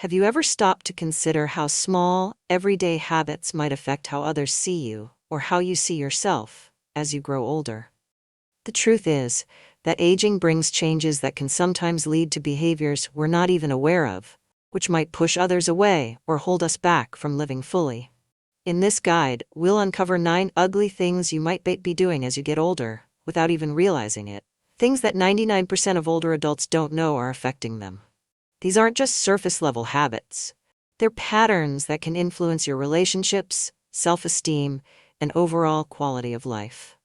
Have you ever stopped to consider how small, everyday habits might affect how others see you, or how you see yourself, as you grow older? The truth is that aging brings changes that can sometimes lead to behaviors we're not even aware of, which might push others away or hold us back from living fully. In this guide, we'll uncover 9 ugly things you might be doing as you get older, without even realizing it. Things that 99% of older adults don't know are affecting them. These aren't just surface-level habits. They're patterns that can influence your relationships, self-esteem, and overall quality of life.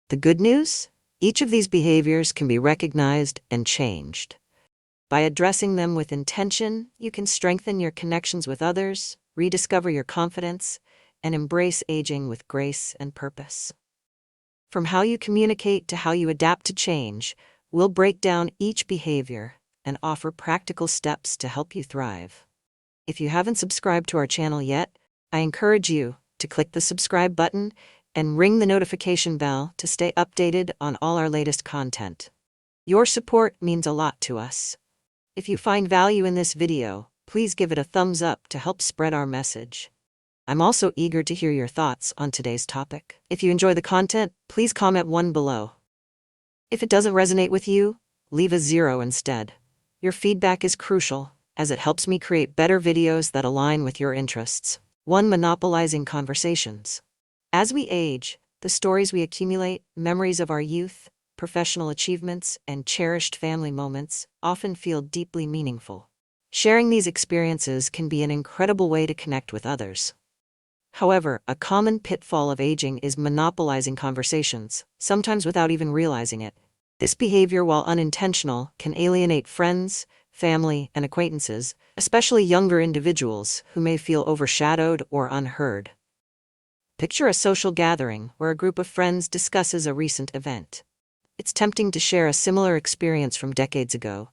The good news? Each of these behaviors can be recognized and changed. By addressing them with intention, you can strengthen your connections with others, rediscover your confidence, and embrace aging with grace and purpose. From how you communicate to how you adapt to change, we'll break down each behavior and offer practical steps to help you thrive. If you haven't subscribed to our channel yet, I encourage you to click the subscribe button and ring the notification bell to stay updated on all our latest content. Your support means a lot to us. If you find value in this video, please give it a thumbs up to help spread our message. I'm also eager to hear your thoughts on today's topic. If you enjoy the content, please comment 1 below. If it doesn't resonate with you, leave a 0 instead. Your feedback is crucial, as it helps me create better videos that align with your interests. 1. Monopolizing conversations. As we age, the stories we accumulate, memories of our youth, professional achievements, and cherished family moments often feel deeply meaningful. Sharing these experiences can be an incredible way to connect with others. However, a common pitfall of aging is monopolizing conversations, sometimes without even realizing it. This behavior, while unintentional, can alienate friends, family, and acquaintances, especially younger individuals who may feel overshadowed or unheard. Picture a social gathering where a group of friends discusses a recent event. It's tempting to share a similar experience from decades ago,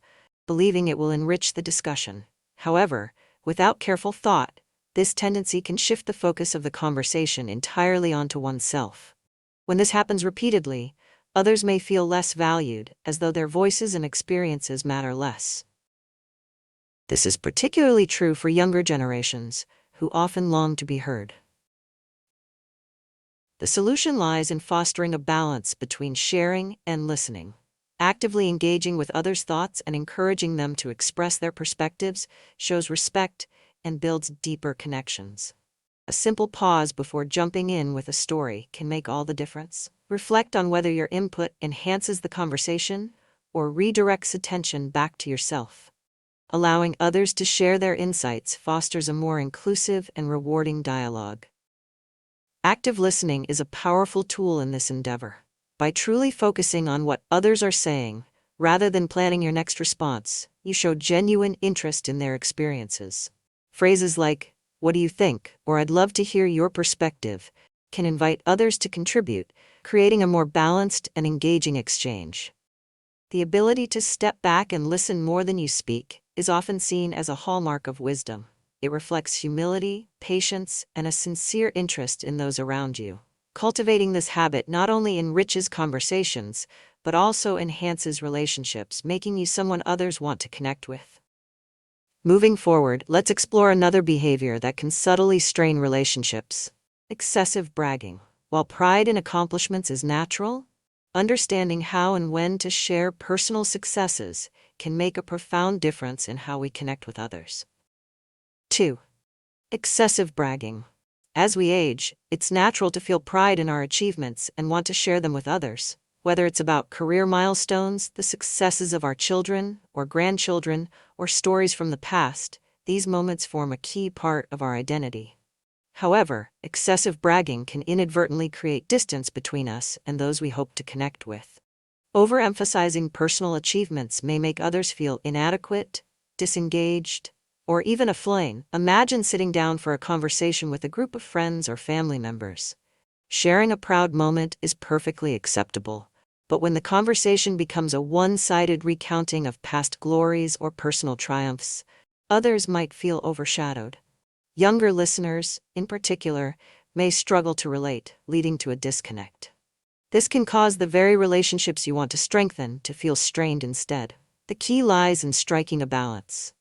believing it will enrich the discussion. However, without careful thought, this tendency can shift the focus of the conversation entirely onto oneself. When this happens repeatedly, others may feel less valued, as though their voices and experiences matter less. This is particularly true for younger generations, who often long to be heard. The solution lies in fostering a balance between sharing and listening. Actively engaging with others' thoughts and encouraging them to express their perspectives shows respect and builds deeper connections. A simple pause before jumping in with a story can make all the difference. Reflect on whether your input enhances the conversation or redirects attention back to yourself. Allowing others to share their insights fosters a more inclusive and rewarding dialogue. Active listening is a powerful tool in this endeavor. By truly focusing on what others are saying, rather than planning your next response, you show genuine interest in their experiences. Phrases like, "What do you think?" or "I'd love to hear your perspective," can invite others to contribute, creating a more balanced and engaging exchange. The ability to step back and listen more than you speak is often seen as a hallmark of wisdom. It reflects humility, patience, and a sincere interest in those around you. Cultivating this habit not only enriches conversations, but also enhances relationships, making you someone others want to connect with. Moving forward, let's explore another behavior that can subtly strain relationships: excessive bragging. While pride in accomplishments is natural, understanding how and when to share personal successes can make a profound difference in how we connect with others. 2. Excessive bragging. As we age, it's natural to feel pride in our achievements and want to share them with others. Whether it's about career milestones, the successes of our children or grandchildren, or stories from the past, these moments form a key part of our identity. However, excessive bragging can inadvertently create distance between us and those we hope to connect with. Overemphasizing personal achievements may make others feel inadequate, disengaged, or even aflame. Imagine sitting down for a conversation with a group of friends or family members. Sharing a proud moment is perfectly acceptable, but when the conversation becomes a one-sided recounting of past glories or personal triumphs, others might feel overshadowed. Younger listeners, in particular, may struggle to relate, leading to a disconnect. This can cause the very relationships you want to strengthen to feel strained instead. The key lies in striking a balance.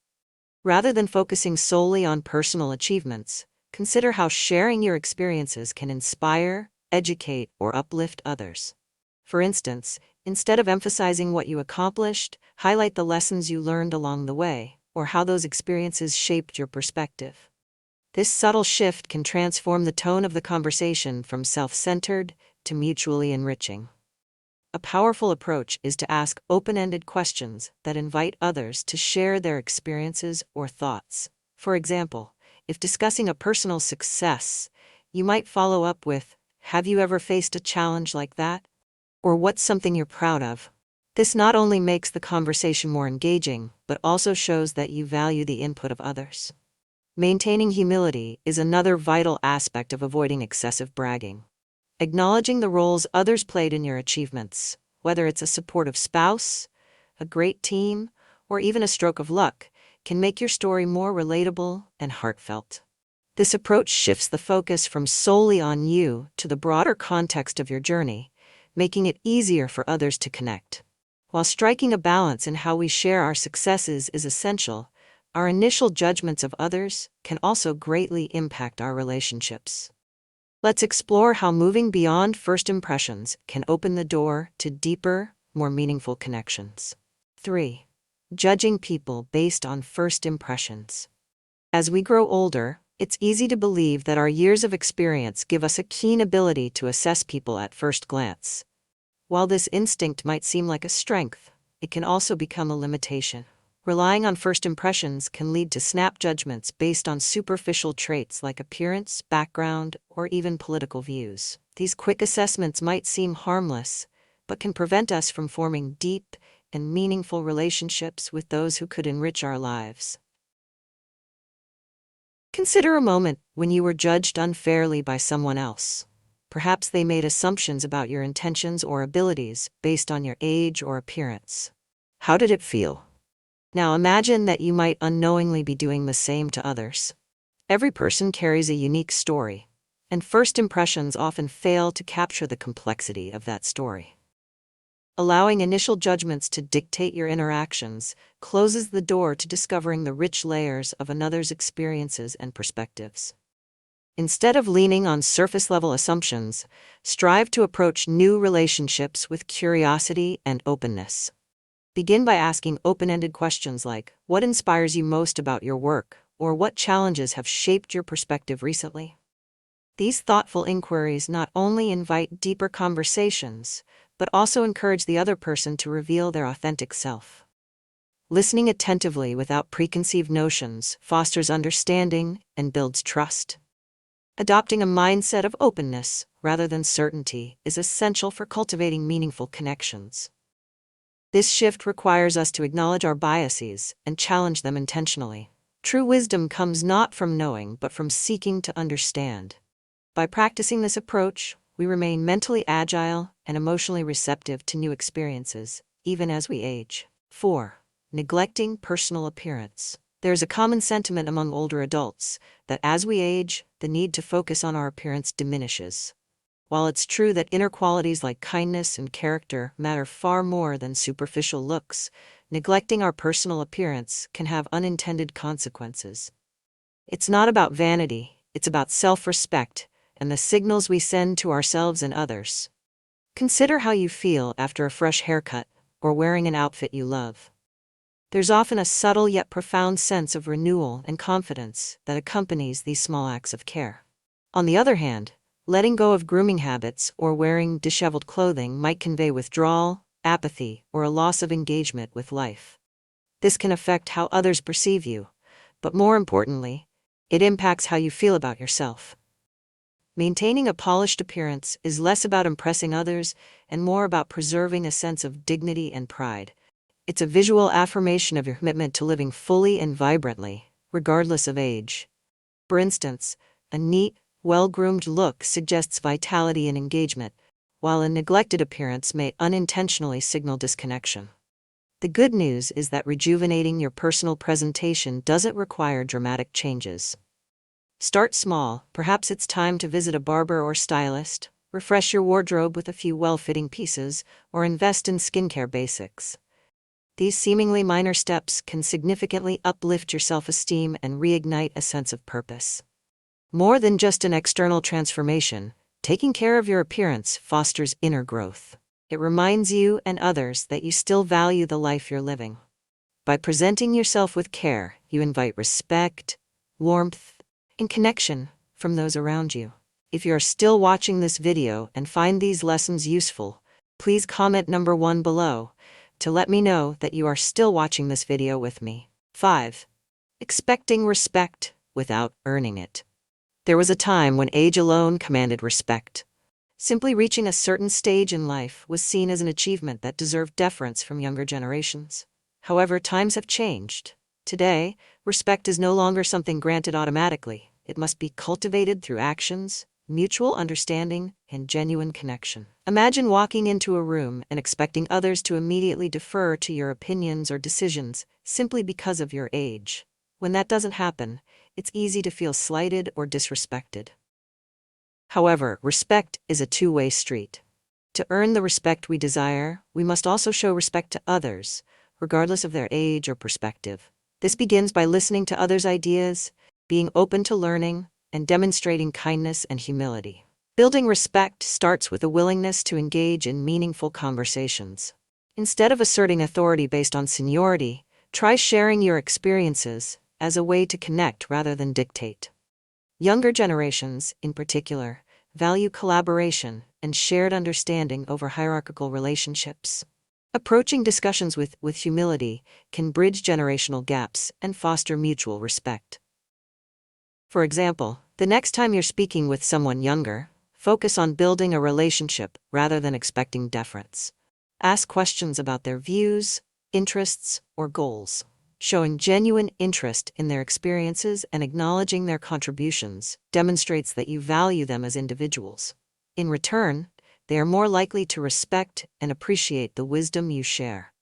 Rather than focusing solely on personal achievements, consider how sharing your experiences can inspire, educate, or uplift others. For instance, instead of emphasizing what you accomplished, highlight the lessons you learned along the way, or how those experiences shaped your perspective. This subtle shift can transform the tone of the conversation from self-centered to mutually enriching. A powerful approach is to ask open-ended questions that invite others to share their experiences or thoughts. For example, if discussing a personal success, you might follow up with, "Have you ever faced a challenge like that?" Or "What's something you're proud of?" This not only makes the conversation more engaging, but also shows that you value the input of others. Maintaining humility is another vital aspect of avoiding excessive bragging. Acknowledging the roles others played in your achievements, whether it's a supportive spouse, a great team, or even a stroke of luck, can make your story more relatable and heartfelt. This approach shifts the focus from solely on you to the broader context of your journey, making it easier for others to connect. While striking a balance in how we share our successes is essential, our initial judgments of others can also greatly impact our relationships. Let's explore how moving beyond first impressions can open the door to deeper, more meaningful connections. 3. Judging people based on first impressions. As we grow older, it's easy to believe that our years of experience give us a keen ability to assess people at first glance. While this instinct might seem like a strength, it can also become a limitation. Relying on first impressions can lead to snap judgments based on superficial traits like appearance, background, or even political views. These quick assessments might seem harmless, but can prevent us from forming deep and meaningful relationships with those who could enrich our lives. Consider a moment when you were judged unfairly by someone else. Perhaps they made assumptions about your intentions or abilities based on your age or appearance. How did it feel? Now imagine that you might unknowingly be doing the same to others. Every person carries a unique story, and first impressions often fail to capture the complexity of that story. Allowing initial judgments to dictate your interactions closes the door to discovering the rich layers of another's experiences and perspectives. Instead of leaning on surface-level assumptions, strive to approach new relationships with curiosity and openness. Begin by asking open-ended questions like, "What inspires you most about your work?" or "What challenges have shaped your perspective recently?" These thoughtful inquiries not only invite deeper conversations, but also encourage the other person to reveal their authentic self. Listening attentively without preconceived notions fosters understanding and builds trust. Adopting a mindset of openness rather than certainty is essential for cultivating meaningful connections. This shift requires us to acknowledge our biases and challenge them intentionally. True wisdom comes not from knowing but from seeking to understand. By practicing this approach, we remain mentally agile and emotionally receptive to new experiences, even as we age. 4. Neglecting personal appearance. There's a common sentiment among older adults that as we age, the need to focus on our appearance diminishes. While it's true that inner qualities like kindness and character matter far more than superficial looks, neglecting our personal appearance can have unintended consequences. It's not about vanity, it's about self-respect and the signals we send to ourselves and others. Consider how you feel after a fresh haircut or wearing an outfit you love. There's often a subtle yet profound sense of renewal and confidence that accompanies these small acts of care. On the other hand, letting go of grooming habits or wearing disheveled clothing might convey withdrawal, apathy, or a loss of engagement with life. This can affect how others perceive you, but more importantly, it impacts how you feel about yourself. Maintaining a polished appearance is less about impressing others and more about preserving a sense of dignity and pride. It's a visual affirmation of your commitment to living fully and vibrantly, regardless of age. For instance, a neat, well-groomed look suggests vitality and engagement, while a neglected appearance may unintentionally signal disconnection. The good news is that rejuvenating your personal presentation doesn't require dramatic changes. Start small. Perhaps it's time to visit a barber or stylist, refresh your wardrobe with a few well-fitting pieces, or invest in skincare basics. These seemingly minor steps can significantly uplift your self-esteem and reignite a sense of purpose. More than just an external transformation, taking care of your appearance fosters inner growth. It reminds you and others that you still value the life you're living. By presenting yourself with care, you invite respect, warmth, and connection from those around you. If you are still watching this video and find these lessons useful, please comment number 1 below to let me know that you are still watching this video with me. 5. Expecting respect without earning it. There was a time when age alone commanded respect. Simply reaching a certain stage in life was seen as an achievement that deserved deference from younger generations. However, times have changed. Today, respect is no longer something granted automatically. It must be cultivated through actions, mutual understanding, and genuine connection. Imagine walking into a room and expecting others to immediately defer to your opinions or decisions simply because of your age. When that doesn't happen, it's easy to feel slighted or disrespected. However, respect is a two-way street. To earn the respect we desire, we must also show respect to others, regardless of their age or perspective. This begins by listening to others' ideas, being open to learning, and demonstrating kindness and humility. Building respect starts with a willingness to engage in meaningful conversations. Instead of asserting authority based on seniority, try sharing your experiences as a way to connect rather than dictate. Younger generations, in particular, value collaboration and shared understanding over hierarchical relationships. Approaching discussions with humility can bridge generational gaps and foster mutual respect. For example, the next time you're speaking with someone younger, focus on building a relationship rather than expecting deference. Ask questions about their views, interests, or goals. Showing genuine interest in their experiences and acknowledging their contributions demonstrates that you value them as individuals. In return, they are more likely to respect and appreciate the wisdom you share.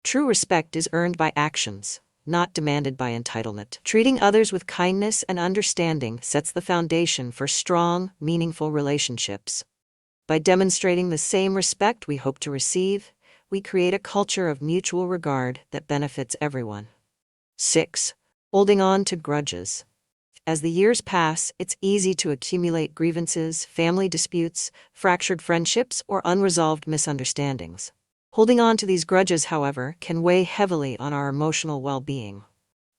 True respect is earned by actions, not demanded by entitlement. Treating others with kindness and understanding sets the foundation for strong, meaningful relationships. By demonstrating the same respect we hope to receive, we create a culture of mutual regard that benefits everyone. 6. Holding on to grudges. As the years pass, it's easy to accumulate grievances, family disputes, fractured friendships, or unresolved misunderstandings. Holding on to these grudges, however, can weigh heavily on our emotional well-being.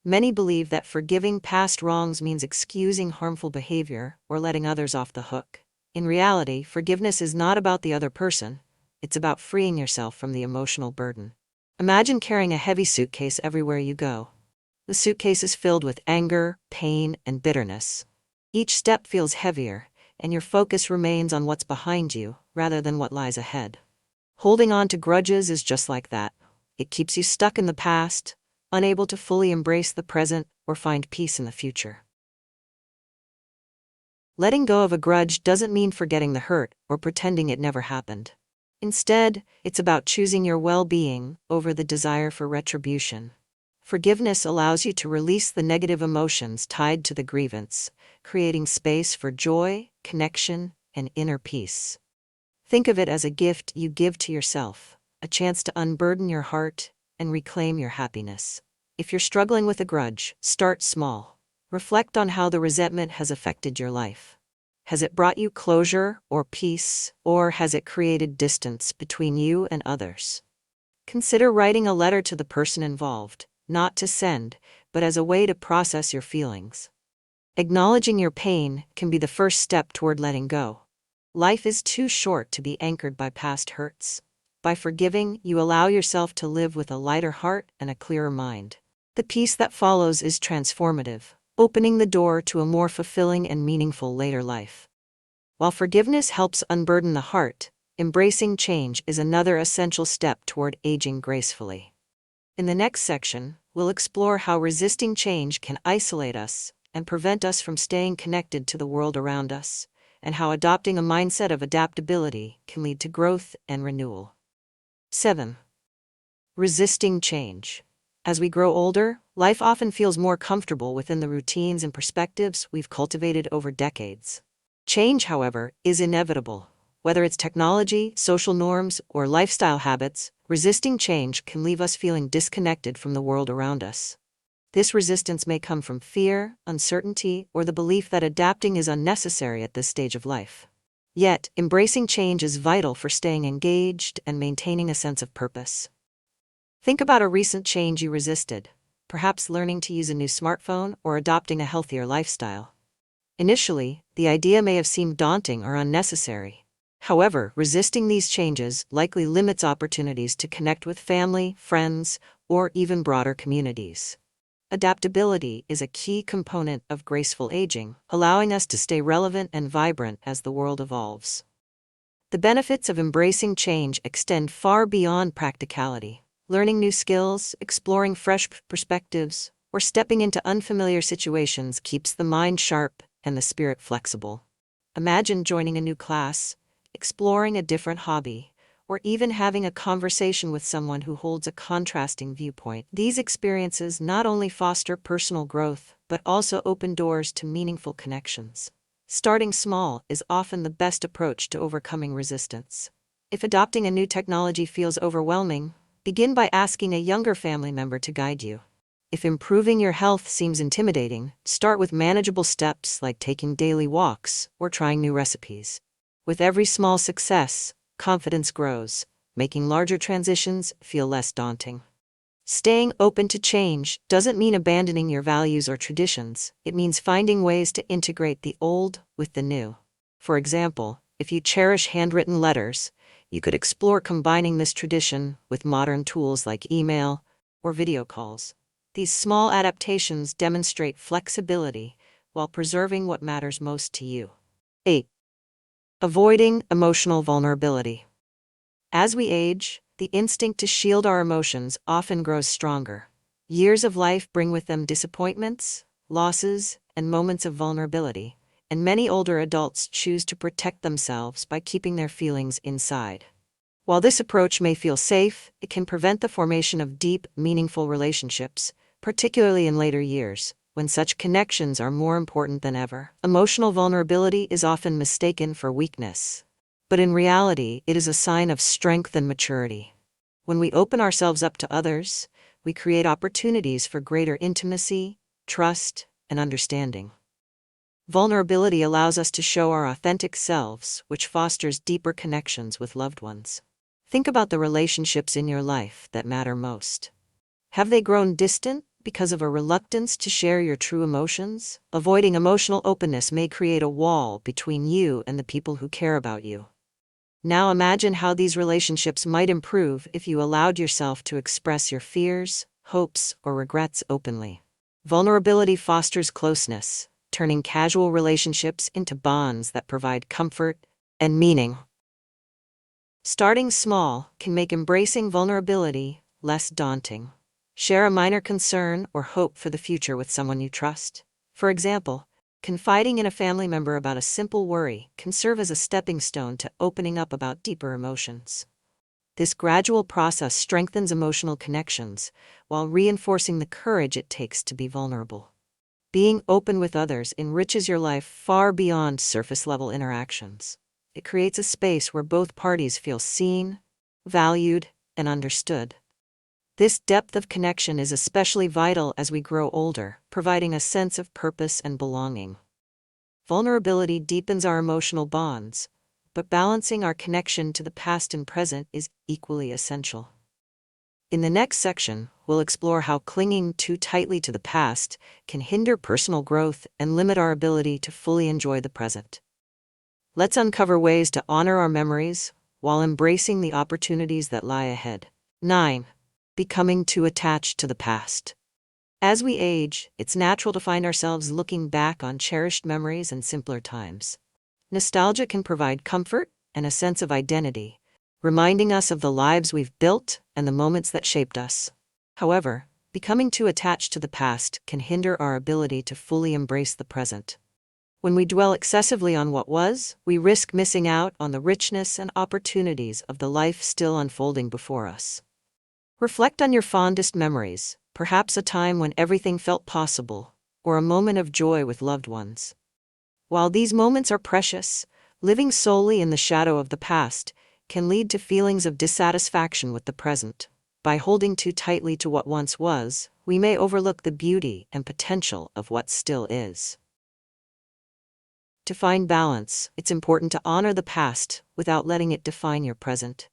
Many believe that forgiving past wrongs means excusing harmful behavior or letting others off the hook. In reality, forgiveness is not about the other person. It's about freeing yourself from the emotional burden. Imagine carrying a heavy suitcase everywhere you go. The suitcase is filled with anger, pain, and bitterness. Each step feels heavier, and your focus remains on what's behind you rather than what lies ahead. Holding on to grudges is just like that. It keeps you stuck in the past, unable to fully embrace the present or find peace in the future. Letting go of a grudge doesn't mean forgetting the hurt or pretending it never happened. Instead, it's about choosing your well-being over the desire for retribution. Forgiveness allows you to release the negative emotions tied to the grievance, creating space for joy, connection, and inner peace. Think of it as a gift you give to yourself, a chance to unburden your heart and reclaim your happiness. If you're struggling with a grudge, start small. Reflect on how the resentment has affected your life. Has it brought you closure or peace, or has it created distance between you and others? Consider writing a letter to the person involved, not to send, but as a way to process your feelings. Acknowledging your pain can be the first step toward letting go. Life is too short to be anchored by past hurts. By forgiving, you allow yourself to live with a lighter heart and a clearer mind. The peace that follows is transformative, opening the door to a more fulfilling and meaningful later life. While forgiveness helps unburden the heart, embracing change is another essential step toward aging gracefully. In the next section, we'll explore how resisting change can isolate us and prevent us from staying connected to the world around us, and how adopting a mindset of adaptability can lead to growth and renewal. 7. Resisting change. As we grow older, life often feels more comfortable within the routines and perspectives we've cultivated over decades. Change, however, is inevitable. Whether it's technology, social norms, or lifestyle habits, Resisting change can leave us feeling disconnected from the world around us. This resistance may come from fear, uncertainty, or the belief that adapting is unnecessary at this stage of life. Yet, embracing change is vital for staying engaged and maintaining a sense of purpose. Think about a recent change you resisted, perhaps learning to use a new smartphone or adopting a healthier lifestyle. Initially, the idea may have seemed daunting or unnecessary. However, resisting these changes likely limits opportunities to connect with family, friends, or even broader communities. Adaptability is a key component of graceful aging, allowing us to stay relevant and vibrant as the world evolves. The benefits of embracing change extend far beyond practicality. Learning new skills, exploring fresh perspectives, or stepping into unfamiliar situations keeps the mind sharp and the spirit flexible. Imagine joining a new class, exploring a different hobby, or even having a conversation with someone who holds a contrasting viewpoint. These experiences not only foster personal growth, but also open doors to meaningful connections. Starting small is often the best approach to overcoming resistance. If adopting a new technology feels overwhelming, begin by asking a younger family member to guide you. If improving your health seems intimidating, start with manageable steps like taking daily walks or trying new recipes. With every small success, confidence grows, making larger transitions feel less daunting. Staying open to change doesn't mean abandoning your values or traditions. It means finding ways to integrate the old with the new. For example, if you cherish handwritten letters, you could explore combining this tradition with modern tools like email or video calls. These small adaptations demonstrate flexibility while preserving what matters most to you. 8. Avoiding emotional vulnerability. As we age, the instinct to shield our emotions often grows stronger. Years of life bring with them disappointments, losses, and moments of vulnerability, and many older adults choose to protect themselves by keeping their feelings inside. While this approach may feel safe, it can prevent the formation of deep, meaningful relationships, particularly in later years, when such connections are more important than ever. Emotional vulnerability is often mistaken for weakness, but in reality, it is a sign of strength and maturity. When we open ourselves up to others, we create opportunities for greater intimacy, trust, and understanding. Vulnerability allows us to show our authentic selves, which fosters deeper connections with loved ones. Think about the relationships in your life that matter most. Have they grown distant because of a reluctance to share your true emotions? Avoiding emotional openness may create a wall between you and the people who care about you. Now imagine how these relationships might improve if you allowed yourself to express your fears, hopes, or regrets openly. Vulnerability fosters closeness, turning casual relationships into bonds that provide comfort and meaning. Starting small can make embracing vulnerability less daunting. Share a minor concern or hope for the future with someone you trust. For example, confiding in a family member about a simple worry can serve as a stepping stone to opening up about deeper emotions. This gradual process strengthens emotional connections while reinforcing the courage it takes to be vulnerable. Being open with others enriches your life far beyond surface-level interactions. It creates a space where both parties feel seen, valued, and understood. This depth of connection is especially vital as we grow older, providing a sense of purpose and belonging. Vulnerability deepens our emotional bonds, but balancing our connection to the past and present is equally essential. In the next section, we'll explore how clinging too tightly to the past can hinder personal growth and limit our ability to fully enjoy the present. Let's uncover ways to honor our memories while embracing the opportunities that lie ahead. 9. Becoming too attached to the past. As we age, it's natural to find ourselves looking back on cherished memories and simpler times. Nostalgia can provide comfort and a sense of identity, reminding us of the lives we've built and the moments that shaped us. However, becoming too attached to the past can hinder our ability to fully embrace the present. When we dwell excessively on what was, we risk missing out on the richness and opportunities of the life still unfolding before us. Reflect on your fondest memories, perhaps a time when everything felt possible, or a moment of joy with loved ones. While these moments are precious, living solely in the shadow of the past can lead to feelings of dissatisfaction with the present. By holding too tightly to what once was, we may overlook the beauty and potential of what still is. To find balance, it's important to honor the past without letting it define your present.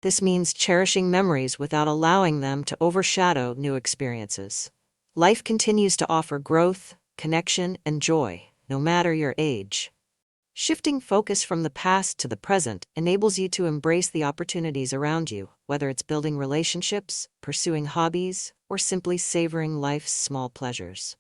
This means cherishing memories without allowing them to overshadow new experiences. Life continues to offer growth, connection, and joy, no matter your age. Shifting focus from the past to the present enables you to embrace the opportunities around you, whether it's building relationships, pursuing hobbies, or simply savoring life's small pleasures.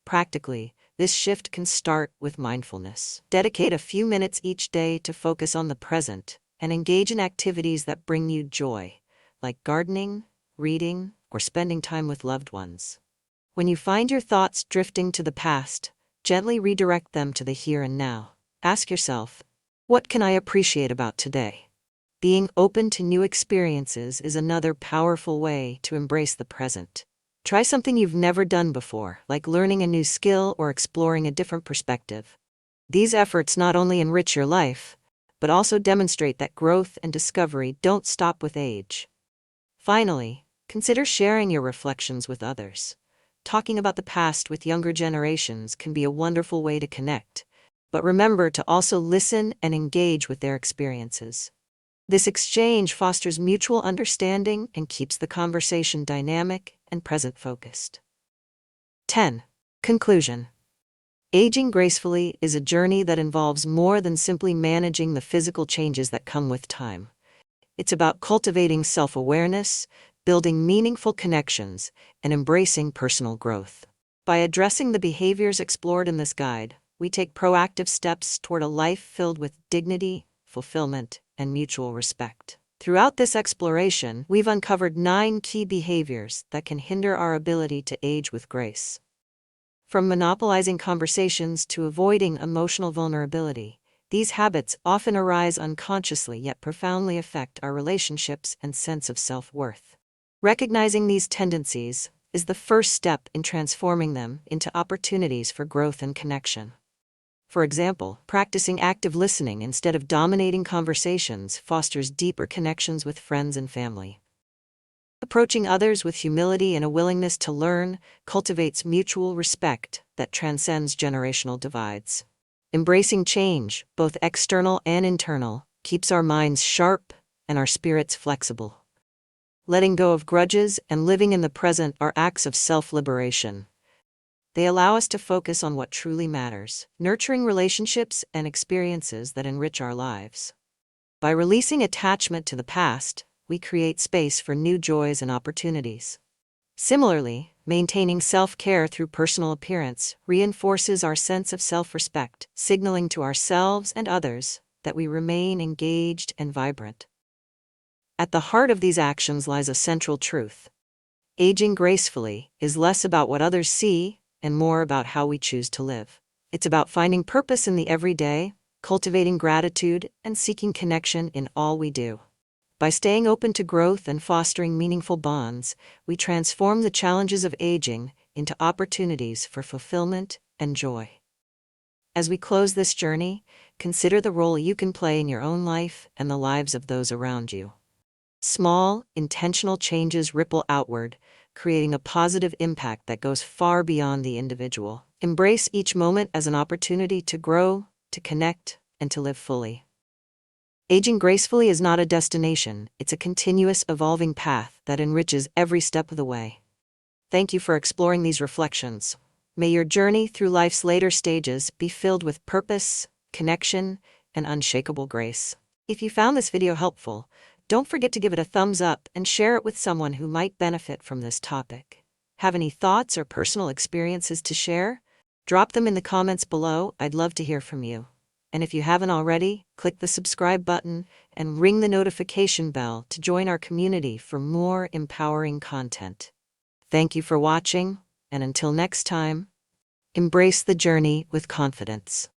Practically, this shift can start with mindfulness. Dedicate a few minutes each day to focus on the present and engage in activities that bring you joy, like gardening, reading, or spending time with loved ones. When you find your thoughts drifting to the past, gently redirect them to the here and now. Ask yourself, what can I appreciate about today? Being open to new experiences is another powerful way to embrace the present. Try something you've never done before, like learning a new skill or exploring a different perspective. These efforts not only enrich your life, but also demonstrate that growth and discovery don't stop with age. Finally, consider sharing your reflections with others. Talking about the past with younger generations can be a wonderful way to connect, but remember to also listen and engage with their experiences. This exchange fosters mutual understanding and keeps the conversation dynamic and present-focused. 10. Conclusion. Aging gracefully is a journey that involves more than simply managing the physical changes that come with time. It's about cultivating self-awareness, building meaningful connections, and embracing personal growth. By addressing the behaviors explored in this guide, we take proactive steps toward a life filled with dignity, fulfillment, and mutual respect. Throughout this exploration, we've uncovered 9 key behaviors that can hinder our ability to age with grace. From monopolizing conversations to avoiding emotional vulnerability, these habits often arise unconsciously yet profoundly affect our relationships and sense of self-worth. Recognizing these tendencies is the first step in transforming them into opportunities for growth and connection. For example, practicing active listening instead of dominating conversations fosters deeper connections with friends and family. Approaching others with humility and a willingness to learn cultivates mutual respect that transcends generational divides. Embracing change, both external and internal, keeps our minds sharp and our spirits flexible. Letting go of grudges and living in the present are acts of self-liberation. They allow us to focus on what truly matters, nurturing relationships and experiences that enrich our lives. By releasing attachment to the past, we create space for new joys and opportunities. Similarly, maintaining self-care through personal appearance reinforces our sense of self-respect, signaling to ourselves and others that we remain engaged and vibrant. At the heart of these actions lies a central truth. Aging gracefully is less about what others see and more about how we choose to live. It's about finding purpose in the everyday, cultivating gratitude, and seeking connection in all we do. By staying open to growth and fostering meaningful bonds, we transform the challenges of aging into opportunities for fulfillment and joy. As we close this journey, consider the role you can play in your own life and the lives of those around you. Small, intentional changes ripple outward, creating a positive impact that goes far beyond the individual. Embrace each moment as an opportunity to grow, to connect, and to live fully. Aging gracefully is not a destination, it's a continuous evolving path that enriches every step of the way. Thank you for exploring these reflections. May your journey through life's later stages be filled with purpose, connection, and unshakable grace. If you found this video helpful, don't forget to give it a thumbs up and share it with someone who might benefit from this topic. Have any thoughts or personal experiences to share? Drop them in the comments below, I'd love to hear from you. And if you haven't already, click the subscribe button and ring the notification bell to join our community for more empowering content. Thank you for watching, and until next time, embrace the journey with confidence.